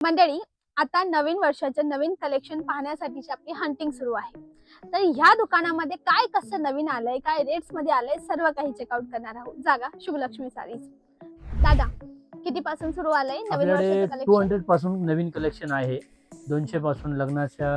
मंडळी, आता नवीन वर्षाचं नवीन कलेक्शन पाहण्यासाठीची आपली हंटिंग सुरू आहे. तर ह्या दुकानामध्ये काय कसं नवीन आलंय, काय रेट्स मध्ये आलंय, सर्व काही चेकआउट करणार आहोत. जागा शुभलक्ष्मी साडीज. दादा, किती पासून सुरू आलंय नवीन वर्षाचं आपल्याकडे कलेक्शन? 200 पासून नवीन कलेक्शन आहे. 200 पासून लग्नाच्या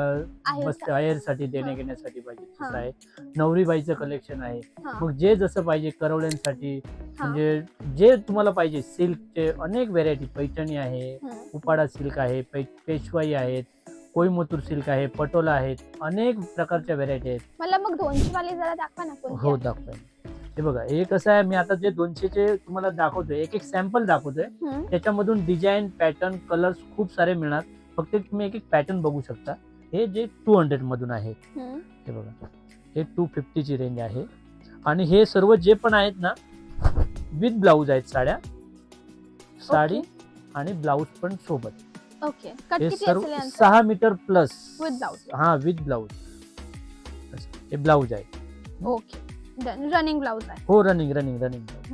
मस्त आहेरसाठी देणे घेण्यासाठी पाहिजे तसं आहे. नवरीबाईचं कलेक्शन आहे. मग जे जसं पाहिजे करवल्यांसाठी, म्हणजे जे तुम्हाला पाहिजे सिल्कचे अनेक व्हेरायटी, पैठणी आहे, उपाडा सिल्क आहे, पेशवाई आहेत, कोईमतूर सिल्क आहे, पटोला आहेत, अनेक प्रकारच्या व्हेरायटी आहेत. मला मग 200 वाले जरा दाखवा ना. हो दाखवा. हे बघा, हे कसं आहे, मी आता जे 200चे तुम्हाला दाखवतोय, एक एक सॅम्पल दाखवतोय. त्याच्यामधून डिझाईन, पॅटर्न, कलर्स खूप सारे मिळणार. फक्त तुम्ही एक एक पॅटर्न बघू शकता. हे जे 200 मधून आहेत, हे बघा, हे 250 ची रेंज आहे. आणि हे सर्व जे पण आहेत ना, विथ ब्लाऊज आहेत. साडी आणि ब्लाऊज पण सोबत. ओके. कट हे किती सर्व असेल यांचं? 6 मीटर प्लस विथ ब्लाऊज. हा, विथ ब्लाऊज. हे ब्लाऊज आहे. ओके. रनिंग ब्लाऊज आहे. हो, रनिंग ब्लाऊज.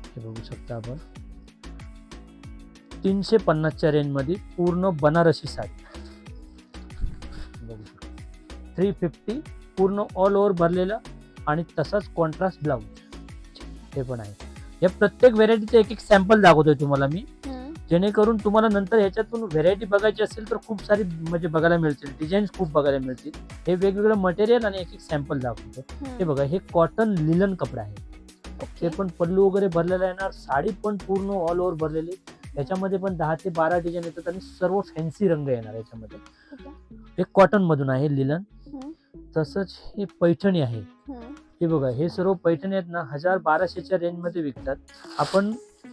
हे बघू शकता आपण. 350च्या रेंज मध्ये पूर्ण बनारसी साडी बघू शकता. 350 पूर्ण ऑल ओव्हर भरलेलं आणि तसाच कॉन्ट्रास्ट ब्लाऊज हे पण आहे. या प्रत्येक व्हेरायटीचे एक एक सॅम्पल दाखवतोय तुम्हाला मी, जेणेकरून तुम्हाला नंतर ह्याच्यातून व्हेरायटी बघायची असेल तर खूप सारी म्हणजे बघायला मिळतील, डिझाईन्स खूप बघायला मिळतील. हे वेगवेगळं मटेरियल आणि एक एक सॅम्पल दाखवतो. हे बघा, हे कॉटन लिलन कपडा आहे. ते पण पल्लू वगैरे भरलेला येणार, साडी पण पूर्ण ऑल ओव्हर भरलेली. याच्यामध्ये पण 10 ते 12 डिझाईन येतात आणि सर्व फॅन्सी रंग येणार याच्यामध्ये. हे कॉटन मधून आहे लिलन. तसंच हे पैठणी आहे. हे बघा, हे सर्व पैठणी आहेत ना, 1000-1200च्या रेंज मध्ये विकतात. आपण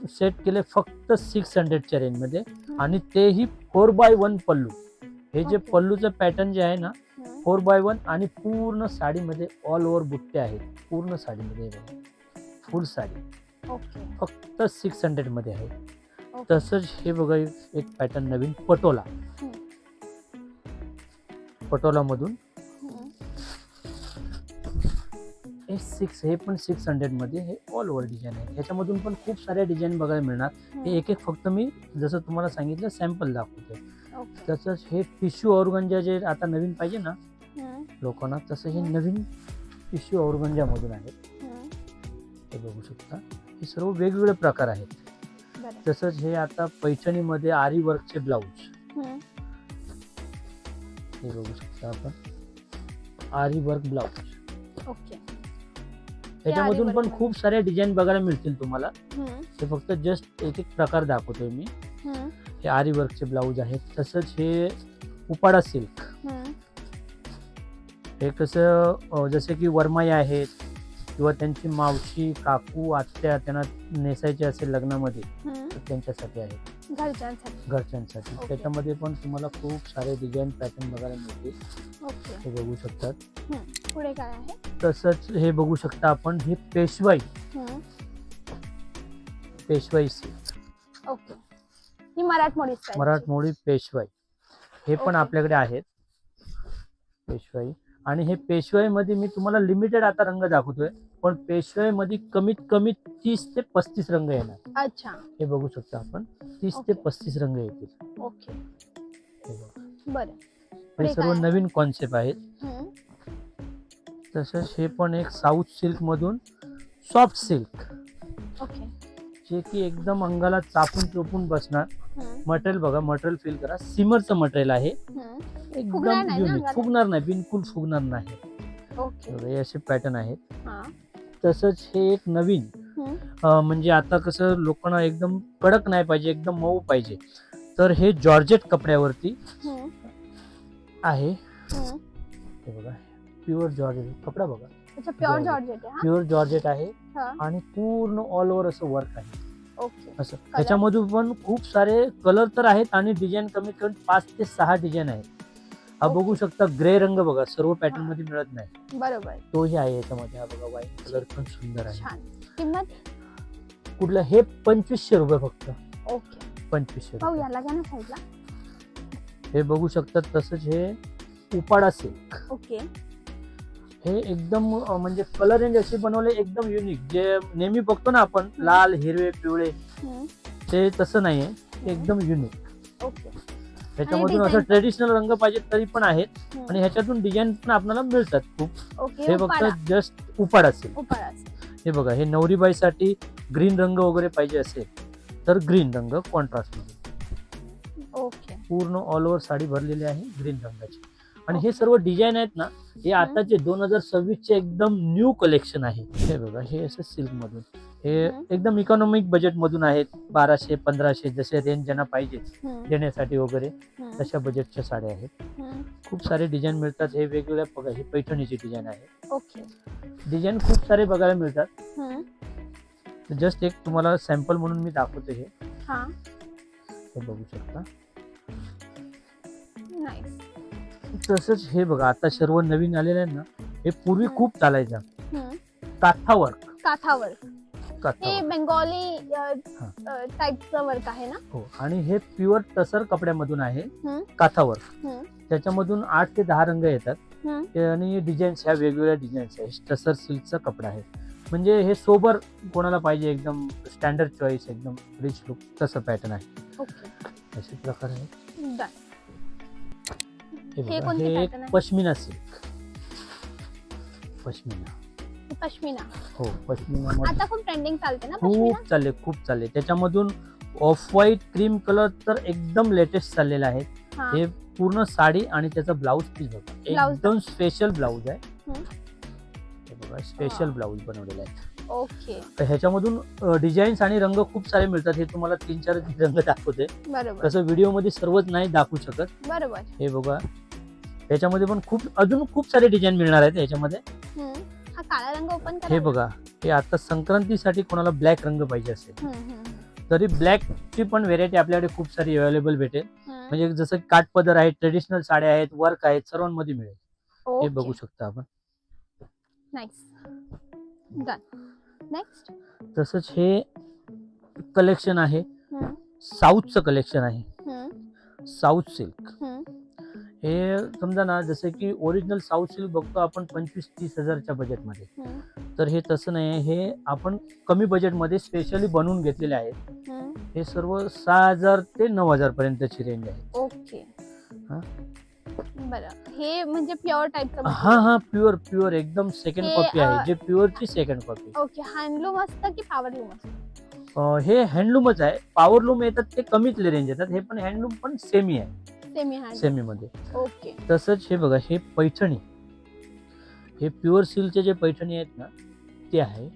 सेट केले फक्त 600च्या रेंज मध्ये, आणि तेही 4x1 पल्लू. हे जे पल्लूचं पॅटर्न जे आहे ना, 4x1 आणि पूर्ण साडीमध्ये ऑल ओव्हर बुट्टे आहेत. पूर्ण साडीमध्ये फुल साडी फक्त 600 मध्ये आहे. तसंच हे बघा, एक पॅटर्न नवीन पटोला मधून हे पण 600 मध्ये. हे ऑल ओव्हर डिझाईन आहे. ह्याच्यामधून पण खूप साऱ्या डिझाईन बघायला मिळणार. हे एक एक फक्त मी जसं तुम्हाला सांगितलं सॅम्पल दाखवतो. तसंच हे टिश्यू ऑर्गंजा जे आता नवीन पाहिजे ना लोकांना, तसं हे नवीन टिश्यू ऑर्गंजा मधून आहे. हे बघू शकता. हे सर्व वेगवेगळे प्रकार आहेत. तसंच हे आता पैठणी मध्ये आरी वर्कचे ब्लाऊज हे बघू शकता आपण. आरी वर्क ब्लाऊज. त्याच्यामधून पण खूप साऱ्या डिझाईन बघायला मिळतील तुम्हाला. हे फक्त जस्ट एक एक प्रकार दाखवतोय मी. हे आरी वर्कचे ब्लाऊज आहेत. तसंच हे उपाडा सिल्क. हे कसं, जसे की वरमाई आहेत किंवा त्यांची मावशी, काकू, आत्या त्यांना नेसायचे असेल लग्नामध्ये, तर त्यांच्यासाठी आहे, घरच्यांसाठी. त्याच्यामध्ये पण तुम्हाला खूप सारे डिझाईन, पॅटर्न बघायला मिळतील. हे बघू शकतात. पुढे काय आहे? तसंच हे बघू शकता आपण. हे पेशवाई सिल्क. ओके. ही मराठमोळी पेशवाई. हे पण आपल्याकडे आहेत पेशवाई. आणि हे पेशवाई मध्ये मी तुम्हाला लिमिटेड आता रंग दाखवतोय, पण पेशवाई मध्ये कमीत कमी 30 ते 35 रंग येणार. अच्छा. हे बघू शकता आपण. 30 ते 35 रंग येतील. ओके. बरं. हे सर्व नवीन कॉन्सेप्ट आहेत. तसंच हे पण एक साऊथ सिल्क मधून सॉफ्ट सिल्क, जे की एकदम अंगाला चापून चोपून बसणार. मटेरियल बघा, मटेरियल फील करा. सिमरचं मटेरियल आहे. एकदम युनिक, फुगणार नाही, बिलकुल फुगणार नाही. हे असे पॅटर्न आहेत. तसंच हे एक नवीन, म्हणजे आता कसं लोकांना एकदम कडक नाही पाहिजे, एकदम मऊ पाहिजे, तर हे जॉर्जेट कपड्यावरती आहे. हे बघा, प्युअर जॉर्जेट कपडा बघा. प्युअर जॉर्जेट आहे आणि पूर्ण ऑल ओव्हर असं वर्क आहे. असं त्याच्यामधून पण खूप सारे कलर तर आहेत आणि डिझाईन कमीत कमी 5 ते 6 डिझाईन आहेत. हा बघू शकता, ग्रे रंग बघा, सर्व पॅटर्न मध्ये मिळत नाही. बरोबर. तोही आहे याच्यामध्ये. हा बघा, व्हाईट कलर पण सुंदर आहे. किंमत कुठलं? हे 2500 रुपये फक्त. ओके. 2500. हे बघू शकता. तसंच हे उपाडा सिल्क. ओके. हे एकदम म्हणजे कलर रेंज अशी बनवले एकदम युनिक, जे नेहमी बघतो ना आपण लाल, हिरवे, पिवळे, ते तसं नाहीये. एकदम युनिक. ह्याच्यामधून असं design पण. ट्रेडिशनल रंग पाहिजे तरी पण आहेत हम्म. आणि ह्याच्यातून डिझाईन पण आपल्याला मिळतात खूप. ओके हे उपाडा. फक्त जस्ट उपाड असेल. उपाडा. हे बघा, हे नवरीबाईसाठी ग्रीन रंग वगैरे पाहिजे असेल तर ग्रीन रंग कॉन्ट्रास्ट मध्ये ओके. पूर्ण ऑल ओव्हर साडी भरलेली आहे ग्रीन रंगाची. आणि हे सर्व डिझाईन आहेत ना, हे आताचे 2026 चे एकदम न्यू कलेक्शन आहे. हे बघा, हे असं सिल्क मधून, हे एकदम इकॉनॉमिक बजेट मधून आहेत. 1200-1500 जसे रेंज ज्यांना पाहिजे देण्यासाठी वगैरे तशा बजेटच्या साड्या आहेत. खूप सारे डिझाईन मिळतात. हे वेगवेगळ्या बघा, ही पैठणीची डिझाईन आहे. ओके. डिझाईन खूप सारे बघायला मिळतात. जस्ट एक तुम्हाला सॅम्पल म्हणून मी दाखवतो. हे बघू शकता. नाईस. तसंच हे बघा, आता सर्व नवीन आलेले आहेत ना, हे पूर्वी खूप चालायचं काथा वर्क. काठावर काथा हे work. बेंगॉली टाइपचं वर्क आहे ना. हो, आणि हे प्युअर टसर कपड्यामधून आहे. हम्म. काथा वर्क. त्याच्यामधून 8 ते 10 रंग येतात आणि डिझाईन्स ह्या वेगवेगळ्या डिझाईन्स आहेत. टसर सिल्कचा कपडा आहे. म्हणजे हे सोबर कोणाला पाहिजे, एकदम स्टँडर्ड चॉईस, एकदम रिच लुक, तसं पॅटर्न आहे. ओके. असे प्रकार आहे. Done. हे हे बघा, कोणते हे pattern एक आहे? पश्मिना सिल्क. पश्मिना. पश्मिना हो, पश्मिना आता खूप ट्रेंडिंग चालते ना पश्मिना. खूप चालले. त्याच्यामधून ऑफ व्हाईट क्रीम कलर तर एकदम लेटेस्ट चाललेला आहे. हा. हे पूर्ण साडी आणि त्याचा ब्लाऊज पीस बघा, Blouse. एकदम स्पेशल ब्लाऊज आहे. हम्म. हे बघा, स्पेशल ब्लाऊज बनवलेला आहे. ओके. तर ह्याच्यामधून डिझाईन्स आणि रंग खूप सारे मिळतात. हे तुम्हाला 3-4 रंग दाखवते. बरोबर. तसं व्हिडिओ मध्ये सर्वच नाही दाखवू शकत. बरोबर. हे बघा, ह्याच्यामध्ये पण अजून खूप सारे डिझाईन मिळणार आहेत ह्याच्यामध्ये. हा काळा रंग ओपन करा. हे बघा, हे आता संक्रांतीसाठी कोणाला ब्लॅक रंग पाहिजे असेल तरी ब्लॅकची पण व्हेरायटी आपल्याकडे खूप सारी अवेलेबल भेटेल. म्हणजे जसं काठपदर आहे, ट्रेडिशनल साड्या आहेत, वर्क आहेत, सर्वांमध्ये मिळेल. हे बघू शकता आपण. नाईस. डन. नेक्स्ट. तसंच हे कलेक्शन आहे, साऊथचं कलेक्शन आहे. South silk. हे समजा ना, जसं की ओरिजिनल साऊथ सिल्क बघतो आपण 25-30 हजारच्या बजेटमध्ये. तर हे तसं नाही. हे आपण कमी बजेटमध्ये स्पेशली बनवून घेतलेले आहेत. हे सर्व 6,000 ते 9,000 पर्यंतची रेंज आहे. ओके. हा. बरं, हे म्हणजे प्युअर टाइपचं. हा, प्युअर एकदम सेकंड हे, कॉपी आहे. जे प्युअरची सेकंड कॉपी. ओके. हँडलूम असतं की पॉवरलूम असतं? हे हँडलूमच आहे. पॉवरलूम येतात ते कमीच रेंज येतात. हे पण हँडलूम पण सेमी आहे. सेमी मध्ये. ओके. तसंच हे बघा, हे पैठणी, हे प्युअर सिल्कचे जे पैठणी आहेत ना ते आहे.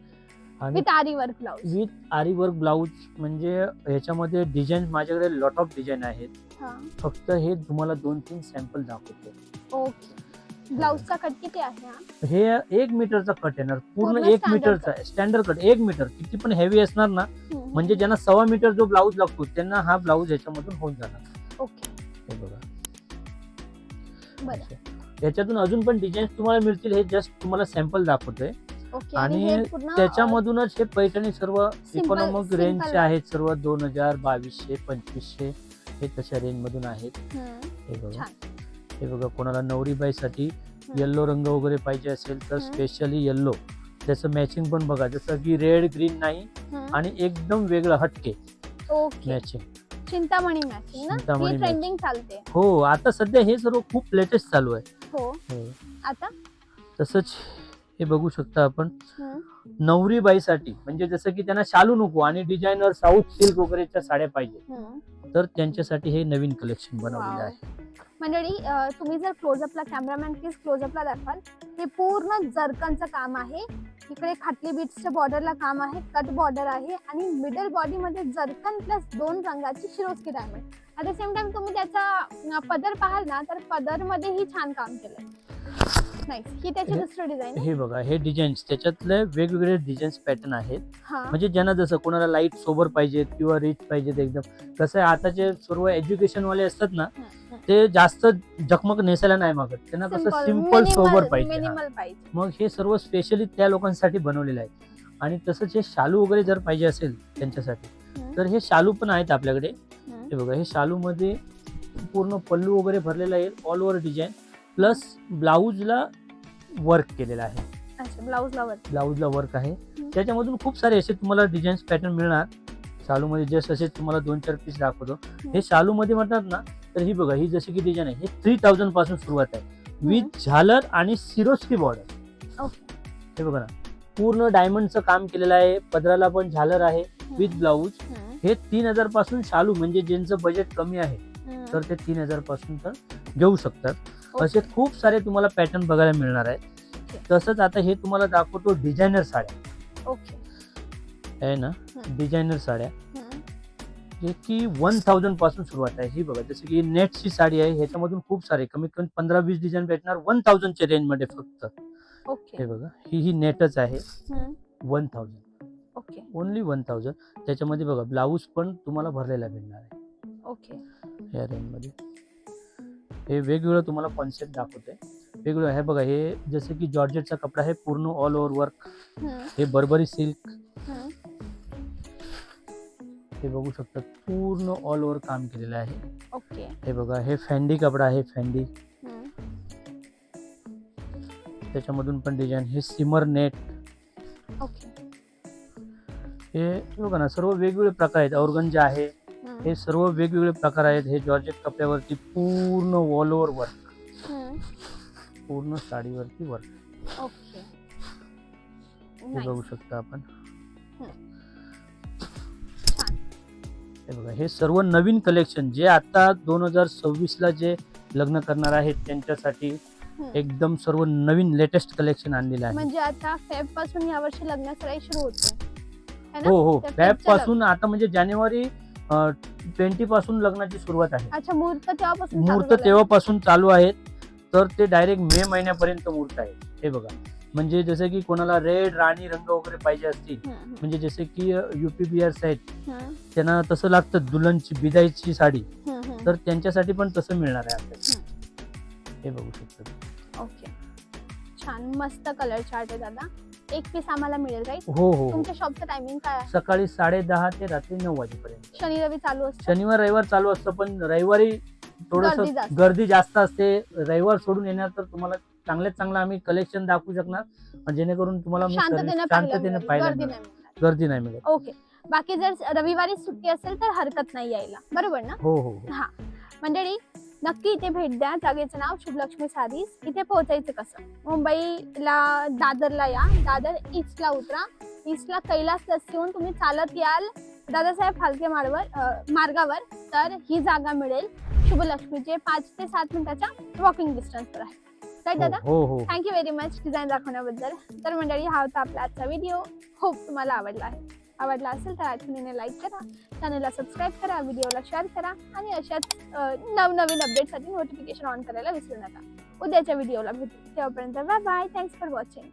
आणि विथ आरी वर्क ब्लाउज. विथ आरी वर्क ब्लाऊज. म्हणजे ह्याच्यामध्ये डिझाईन माझ्याकडे लॉट ऑफ डिझाईन आहेत. फक्त हे तुम्हाला 2-3 सॅम्पल दाखवतो. ओके. ब्लाउजचा कट किती आहे हा? हे 1 मीटरचा कट येणार. पूर्ण पूर्ण 1 standard मीटरचा स्टँडर्ड कट. 1 मीटर किती पण हेवी असणार ना, म्हणजे ज्यांना 1.25 मीटर जो ब्लाऊज लागतो त्यांना हा ब्लाऊज ह्याच्यामधून होऊन जाणार. ओके. हे बघा. बरं. याच्यातून अजून पण डिझाईन्स तुम्हाला मिळतील. हे जस्ट तुम्हाला सॅम्पल दाखवतोय. ओके. आणि हे पूर्ण त्याच्यामधूनच हे पैठणी सर्व Simple- इकॉनॉमिक simple रेंजचे आहेत. सर्व 2,000, 2,200, 2,500 हे तशा रेंज मधून आहेत. हे बघा. छान. हे बघा, कोणाला नवरीबाईसाठी येल्लो रंग वगैरे पाहिजे असेल तर स्पेशली येल्लो. त्याचं मॅचिंग पण बघा, जसं की रेड ग्रीन नाही आणि एकदम वेगळं हटके ओके. मॅचिंग. चिंतामणी मॅचिंग ना, चिंतामणी ही ट्रेंडिंग चालते. हो, आता सध्या हे सर्व खूप लेटेस्ट चालू आहे. हो. आता तसंच हे बघू शकता आपण नवरीबाईसाठी, म्हणजे जसं की त्यांना शालू नको आणि डिझायनर साऊथ सिल्क वगैरेच्या साड्या पाहिजे तर त्यांच्यासाठी हे नवीन कलेक्शन बनवलेलं आहे. मंडळी, तुम्ही जर क्लोजअपला, कॅमेरामॅन प्लीज क्लोजअपला दाखवाल. हे पूर्ण जरकनचं काम आहे. इकडे खाटली बीट्सच्या बॉर्डरला काम आहे, कट बॉर्डर आहे आणि मिडल बॉडी मध्ये जरकन प्लस 2 रंगाची Swarovski diamond. At the same time तुम्ही त्याचा पदर पाहाल ना, तर पदर मध्येही छान काम केलंय. नाईस. ही त्याची दुसरी डिझाईन. हे बघा, हे डिझाईन्स त्याच्यातले वेगवेगळे डिझाईन्स पॅटर्न आहेत. हा. म्हणजे ज्यांना जसं कोणाला लाईट सोबर पाहिजेत किंवा रिच पाहिजेत एकदम. कसं आहे, आताचे सर्व एज्युकेशन वाले असतात ना, ते जास्त झकमक नेसायला नाही मागत. त्यांना कसं सिंपल सोबर पाहिजे. मिनिमल पाहिजे. मग हे सर्व स्पेशली त्या लोकांसाठी बनवलेलं आहे. आणि तसंच हे शालू वगैरे जर पाहिजे असेल त्यांच्यासाठी तर हे शालू पण आहेत आपल्याकडे. हे बघा, हे शालू मध्ये पूर्ण पल्लू वगैरे भरलेला आहे, ऑल ओव्हर डिझाईन प्लस ब्लाऊजला वर्क केलेला आहे. अच्छा, ब्लाऊजला वर्क आहे. त्याच्यामधून खूप सारे असे तुम्हाला डिझाईन्स पॅटर्न मिळणार शालू मध्ये. जस्ट असे तुम्हाला 2-4 पीस दाखवतो. हे शालू मध्ये म्हणतात ना, तर ही बघा, ही जशी की डिझाईन आहे, ही 3000 पासून सुरुवात आहे विथ झालर आणि सिरोस्की बॉर्डर. ओके. हे बघा ना, पूर्ण डायमंडचं काम केलेलं आहे, पदराला पण झालर आहे विथ ब्लाऊज. हे 3000 पासून चालू, म्हणजे ज्यांचं बजेट कमी आहे तर ते 3000 पासून तर घेऊ शकतात. असे खूप सारे तुम्हाला पॅटर्न बघायला मिळणार आहे. तसंच आता हे तुम्हाला दाखवतो डिझायनर साड्या. ओके. आहे ना, डिझायनर साड्या जे की 1000 पासून सुरुवात आहे. ही बघा, जसं की नेटची साडी आहे, ह्याच्यामधून खूप सारे कमीत कमी 15-20 डिझाईन भेटणार 1000 च्या रेंज मध्ये फक्त. ओके. हे बघा, ही नेटच आहे 1000. ओके. ओनली 1000. त्याच्यामध्ये बघा ब्लाऊज पण तुम्हाला भरलेला भेटणार आहे. ओके. या रेंज मध्ये हे वेगवेगळं तुम्हाला कॉन्सेप्ट दाखवते. वेगवेगळं हे बघा, हे जसे की जॉर्जेटचा कपडा आहे, पूर्ण ऑल ओव्हर वर्क. हे बर्बरी सिल्क, हे बघू शकता, पूर्ण ऑल ओव्हर काम केलेलं आहे. ओके. हे बघा, हे फॅन्डी कपडा आहे, फॅन्डी. त्याच्यामधून पण डिझाईन. हे सिमर नेट. ओके. हे बघा ना, सर्व वेगवेगळे प्रकार आहेत. ऑर्गन्जा आहे, हे सर्व वेगवेगळे प्रकार आहेत. हे जॉर्जेट कपड्यावरती पूर्ण ऑल ओव्हर वर्क, पूर्ण साडीवरती वर्क. ओके. हे बघू शकता आपण. हे बघा, हे सर्व नवीन कलेक्शन जे आता 2026 ला जे लग्न करणार आहेत त्यांच्यासाठी एकदम सर्व नवीन लेटेस्ट कलेक्शन आणलेलं आहे. म्हणजे आता फेब पासून या वर्षी लग्न सराई सुरू होते. हो हो, फेब पासून आता म्हणजे जानेवारी 20 पासून लग्नाची सुरुवात आहे. अच्छा, मुहूर्त तेव्हापासून मुहूर्त तेव्हापासून चालू आहेत, तर ते डायरेक्ट मे महिन्यापर्यंत मुहूर्त आहे. हे बघा, म्हणजे जसं की कोणाला रेड राणी रंग वगैरे पाहिजे असतील, म्हणजे जसे की युपी बिहार आहेत, त्यांना तसं लागतं दुल्हनची बिदाईची साडी, तर त्यांच्यासाठी पण तसं मिळणार आहे आपल्याला. हे बघू शकता. ओके. छान, मस्त कलर चार्ट आहे दादा. एक पीस आम्हाला मिळेल राईट? हो हो. तुमच्या शॉपचं टायमिंग काय आहे? सकाळी 10:30 ते रात्री 9 वाजेपर्यंत. शनी रवी चालू असतं? शनिवार रविवार चालू असतं, पण रविवारी थोडस गर्दी जास्त असते. रविवार सोडून येणार तर तुम्हाला चांगल्यात चांगलं आम्ही कलेक्शन दाखवू शकणार, जेणेकरून तुम्हाला शांततेने पाहायला मिळेल, गर्दी नाही मिळेल. ओके. बाकी जर रविवारी सुट्टी असेल तर हरकत नाही यायला, बरोबर ना? हो हो. हा मंडळी, नक्की इथे भेट द्या. जागेचं नाव शुभलक्ष्मी सारीज. इथे पोहोचायचं कसं? मुंबईला दादरला या, दादर ईस्टला उतरा, ईस्टला कैलास रस्त्यावरून तुम्ही चालत याल दादासाहेब फाळके मार्गावर, तर ही जागा मिळेल शुभलक्ष्मीचे 5 ते 7 मिनिटाच्या वॉकिंग डिस्टन्सवर आहे. राईट दादा? हो हो. थँक्यू व्हेरी मच डिझाईन दाखवण्याबद्दल. तर मंडळी, हा होता आपला आजचा व्हिडिओ. होप तुम्हाला आवडला आहे. आवडला असेल तर आठवणीने लाईक करा, चॅनलला सबस्क्राईब करा, व्हिडिओला शेअर करा आणि अशाच नवनवीन अपडेटसाठी नोटिफिकेशन ऑन करायला विसरू नका. उद्याच्या व्हिडिओला भेटू. तेव्हापर्यंत bye bye. Thanks for watching.